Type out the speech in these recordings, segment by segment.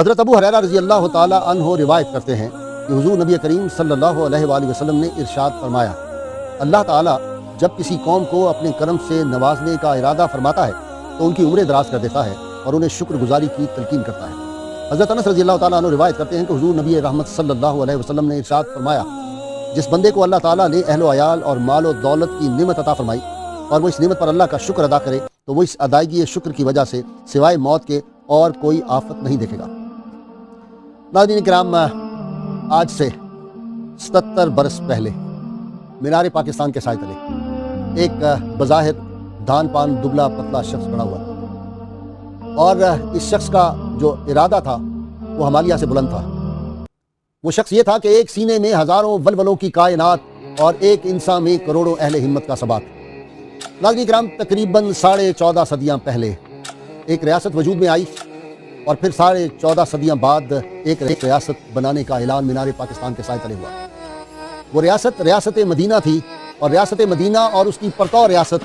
حضرت ابو ہریرہ رضی اللہ تعالی عنہ روایت کرتے ہیں کہ حضور نبی کریم صلی اللہ علیہ وآلہ وسلم نے ارشاد فرمایا، اللہ تعالیٰ جب کسی قوم کو اپنے کرم سے نوازنے کا ارادہ فرماتا ہے تو ان کی عمریں دراز کر دیتا ہے اور انہیں شکر گزاری کی تلقین کرتا ہے۔ حضرت انس رضی اللہ تعالیٰ عنہ روایت کرتے ہیں کہ حضور نبی رحمت صلی اللہ علیہ وسلم نے ارشاد فرمایا، جس بندے کو اللہ تعالیٰ نے اہل و عیال اور مال و دولت کی نعمت عطا فرمائی اور وہ اس نعمت پر اللہ کا شکر ادا کرے تو وہ اس ادائیگی شکر کی وجہ سے سوائے موت کے اور کوئی آفت نہیں دیکھے گا۔ ناظرین کرام، آج سے 77 برس پہلے مینار پاکستان کے سائے تلے ایک بظاہر دھان پان دبلا پتلا شخص بنا ہوا، اور اس شخص کا جو ارادہ تھا وہ ہمالیہ سے بلند تھا۔ وہ شخص یہ تھا کہ ایک سینے میں ہزاروں ولولوں کی کائنات اور ایک انسان میں کروڑوں اہل ہمت کا ثبات۔ ناظرین کرام، تقریباً 14.5 صدیاں پہلے ایک ریاست وجود میں آئی اور پھر 14.5 صدیاں بعد ایک ریاست بنانے کا اعلان مینار پاکستان کے سائے تلے ہوا۔ وہ ریاست مدینہ تھی، اور ریاست مدینہ اور اس کی پرتو ریاست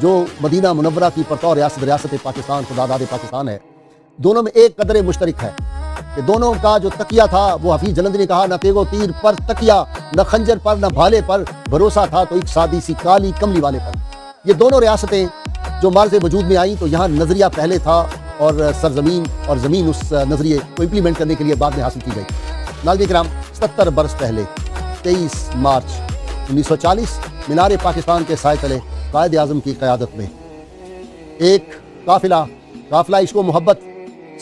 جو مدینہ منورہ کی پرتو ریاست پاکستان خداداد پاکستان ہے، دونوں میں ایک قدر مشترک ہے کہ دونوں کا جو تکیہ تھا وہ حفیظ جلندی نے کہا، نہ تیغ و تیر پر تکیہ، نہ خنجر پر، نہ بھالے پر بھروسہ تھا تو ایک سادی سی کالی کملی والے پر۔ یہ دونوں ریاستیں جو مارز وجود میں آئیں تو یہاں نظریہ پہلے تھا اور سرزمین اور زمین اس نظریے کو امپلیمنٹ کرنے کے لیے بعد میں حاصل کی گئی۔ ناظرین کرام، 77 برس پہلے 23 مارچ 1940 مینار پاکستان کے سائے تلے قائد اعظم کی قیادت میں ایک قافلہ عشق و محبت،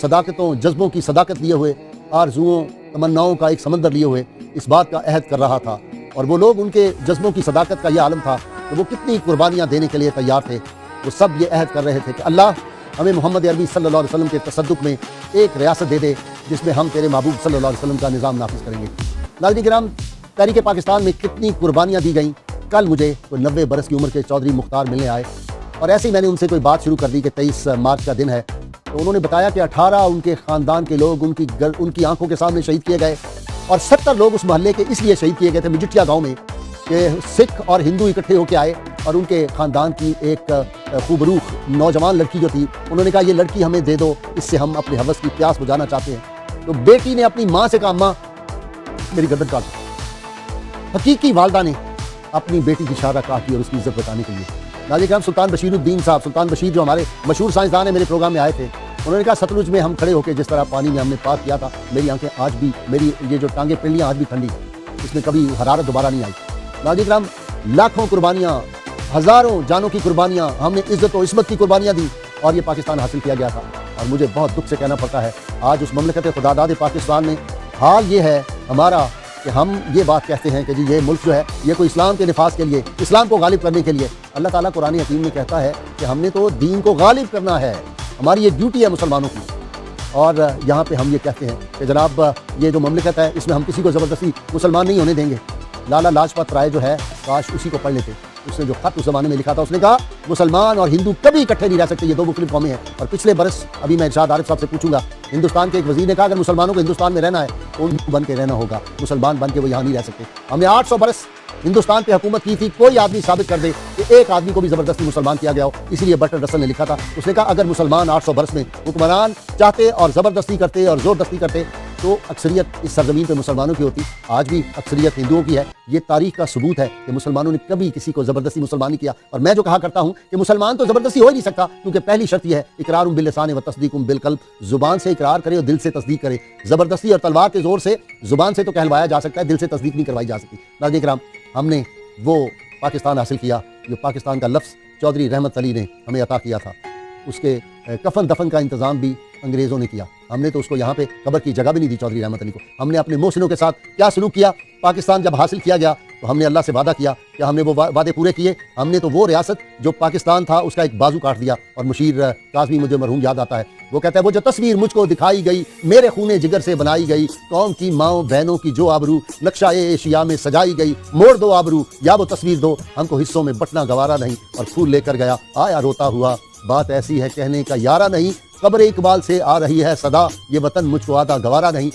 صداقتوں جذبوں کی صداقت لیے ہوئے، آرزوؤں تمناؤں کا ایک سمندر لیے ہوئے اس بات کا عہد کر رہا تھا، اور وہ لوگ ان کے جذبوں کی صداقت کا یہ عالم تھا کہ وہ کتنی قربانیاں دینے کے لیے تیار تھے۔ وہ سب یہ عہد کر رہے تھے کہ اللہ ہمیں محمد عربی صلی اللہ علیہ وسلم کے تصدق میں ایک ریاست دے دے جس میں ہم تیرے محبوب صلی اللہ علیہ وسلم کا نظام نافذ کریں گے۔ ناظرین کرام، تحریک پاکستان میں کتنی قربانیاں دی گئیں۔ کل مجھے کوئی 90 برس کی عمر کے چودھری مختار ملنے آئے، اور ایسے ہی میں نے ان سے کوئی بات شروع کر دی کہ 23 مارچ کا دن ہے، تو انہوں نے بتایا کہ 18 ان کے خاندان کے لوگ ان کی آنکھوں کے سامنے شہید کیے گئے، اور 70 لوگ اس محلے کے اس لیے شہید کیے گئے تھے مجٹیا گاؤں میں کہ سکھ اور ہندو اکٹھے ہو کے آئے، اور ان کے خاندان کی ایک خوبروخ نوجوان لڑکی جو تھی، انہوں نے کہا یہ لڑکی ہمیں دے دو، اس سے ہم اپنے حوث کی پیاس بجھانا چاہتے ہیں۔ تو بیٹی نے اپنی ماں سے کہا، ماں میری گردن کاٹ دو۔ حقیقی والدہ نے اپنی بیٹی کی شادہ کاٹی اور اس کی عزت بتانے کے لیے۔ ناظرین کرام، سلطان بشیر الدین صاحب، سلطان بشیر جو ہمارے مشہور سائنسدان ہیں، میرے پروگرام میں آئے تھے۔ انہوں نے کہا ستلج میں ہم کھڑے ہو کے جس طرح پانی میں ہم نے پاک کیا تھا، میری آنکھیں آج بھی، میری یہ جو ٹانگیں پنڈلیاں آج بھی ٹھنڈی، اس میں کبھی حرارت دوبارہ نہیں آئی۔ ناظرین کرام، لاکھوں قربانیاں، ہزاروں جانوں کی قربانیاں، ہم نے عزت و عصمت کی قربانیاں دی اور یہ پاکستان حاصل کیا گیا تھا۔ اور مجھے بہت دکھ سے کہنا پڑتا ہے آج اس مملکت خداداد پاکستان میں حال یہ ہے ہمارا کہ ہم یہ بات کہتے ہیں کہ جی یہ ملک جو ہے یہ کوئی اسلام کے نفاذ کے لیے، اسلام کو غالب کرنے کے لیے، اللہ تعالیٰ قرآن حکیم میں کہتا ہے کہ ہم نے تو دین کو غالب کرنا ہے، ہماری یہ ڈیوٹی ہے مسلمانوں کی۔ اور یہاں پہ ہم یہ کہتے ہیں کہ جناب یہ جو مملکت ہے اس میں ہم کسی کو زبردستی مسلمان نہیں ہونے دیں گے۔ لالا لاجپت رائے جو ہے کاش اسی کو پڑھ لیتے، اس نے جو خط اس زمانے میں لکھا تھا، اس نے کہا مسلمان اور ہندو کبھی اکٹھے نہیں رہ سکتے، یہ دو مختلف قومیں ہیں۔ اور پچھلے برس ابھی میں ارشاد عارف صاحب سے پوچھوں گا، ہندوستان کے ایک وزیر نے کہا اگر مسلمانوں کو ہندوستان میں رہنا ہے تو ہندو بن کے رہنا ہوگا، مسلمان بن کے وہ یہاں نہیں رہ سکتے۔ ہم نے 800 برس ہندوستان پہ حکومت کی تھی، کوئی آدمی ثابت کر دے کہ ایک آدمی کو بھی زبردستی مسلمان کیا گیا ہو۔ اسی لیے برٹن رسل نے لکھا تھا، اس نے کہا اگر مسلمان 800 برس میں حکمران چاہتے اور زبردستی کرتے اور زوردستی کرتے تو اکثریت اس سرزمین پہ مسلمانوں کی ہوتی۔ آج بھی اکثریت ہندوؤں کی ہے، یہ تاریخ کا ثبوت ہے کہ مسلمانوں نے کبھی کسی کو زبردستی مسلمان نہیں کیا۔ اور میں جو کہا کرتا ہوں کہ مسلمان تو زبردستی ہو ہی نہیں سکتا، کیونکہ پہلی شرط یہ ہے اقرار باللسان و تصدیق بالقلب، زبان سے اقرار کرے اور دل سے تصدیق کرے۔ زبردستی اور تلوار کے زور سے زبان سے تو کہلوایا جا سکتا ہے، دل سے تصدیق نہیں کروائی جا سکتی۔ ناظرین کرام، ہم نے وہ پاکستان حاصل کیا جو پاکستان کا لفظ چودھری رحمت علی نے ہمیں عطا کیا تھا۔ اس کے کفن دفن کا انتظام بھی انگریزوں نے کیا، ہم نے تو اس کو یہاں پہ قبر کی جگہ بھی نہیں دی چودھری رحمت علی کو۔ ہم نے اپنے محسنوں کے ساتھ کیا سلوک کیا؟ پاکستان جب حاصل کیا گیا تو ہم نے اللہ سے وعدہ کیا کہ ہم نے وہ وعدے پورے کیے، ہم نے تو وہ ریاست جو پاکستان تھا اس کا ایک بازو کاٹ دیا۔ اور مشیر کاظمی مجھے مرحوم یاد آتا ہے، وہ کہتا ہے وہ جو تصویر مجھ کو دکھائی گئی میرے خونے جگر سے بنائی گئی، قوم کی ماؤں بہنوں کی جو آبرو نقشہ ایشیا میں سجائی گئی، موڑ دو آبرو یا وہ تصویر دو، ہم کو حصوں میں بٹنا گوارا نہیں۔ اور پھول لے کر گیا آیا روتا ہوا، بات ایسی ہے کہنے کا یارہ نہیں، قبر اقبال سے آ رہی ہے صدا، یہ وطن مجھ کو آدھا گوارا نہیں۔